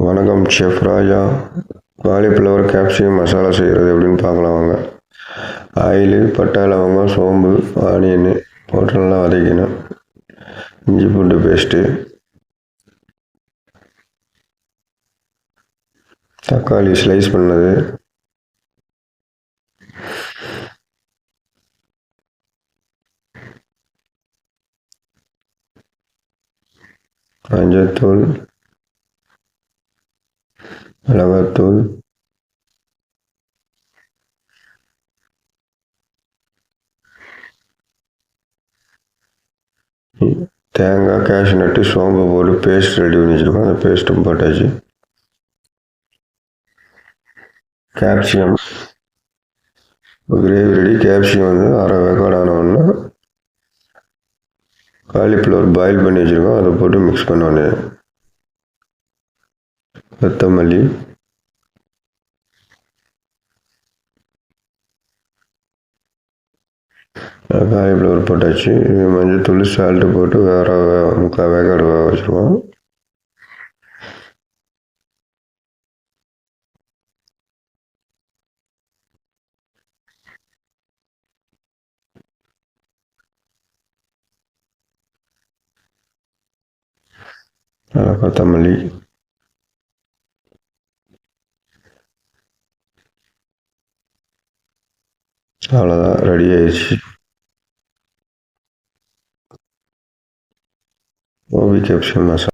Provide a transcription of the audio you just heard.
வணக்கம் செஃப் ராஜா. Cauliflower capsicum masala செய்கிறது எப்படின்னு பார்க்கலாம் வாங்க. ஆயிலு, பட்டை, லவங்கம், சோம்பு, ஆனியனு போட்டு நல்லா வதக்கணும். இஞ்சி பூண்டு பேஸ்ட்டு, தக்காளி ஸ்லைஸ் பண்ணது, மஞ்சத்தூள், மிளகாத்தூள், தேங்காய், கேஷ்யூ நட்டு, சோம்பு போட்டு பேஸ்ட் ரெடி பண்ணி வச்சுருக்கோம். அந்த பேஸ்ட்டும் போட்டாச்சு. Capsicum gravy ready. கேப்சிகம் வந்து அரை வேக்காடான ஒன்று காலிஃப்ளவர் பாயில் பண்ணி வச்சுருக்கோம். அதை போட்டு மிக்ஸ் பண்ணோன்னே கொத்தமல்லி, காலிஃப்ளவர் போட்டாச்சு. மஞ்சத்தூள், சால்ட்டு போட்டு முக்கால் வேக்காடு வேக வச்சுருவோம். கொத்தமல்லி, அவ்வளோதான், ரெடி ஆயிடுச்சு. கோபி கேப்சிகம் மசாலா.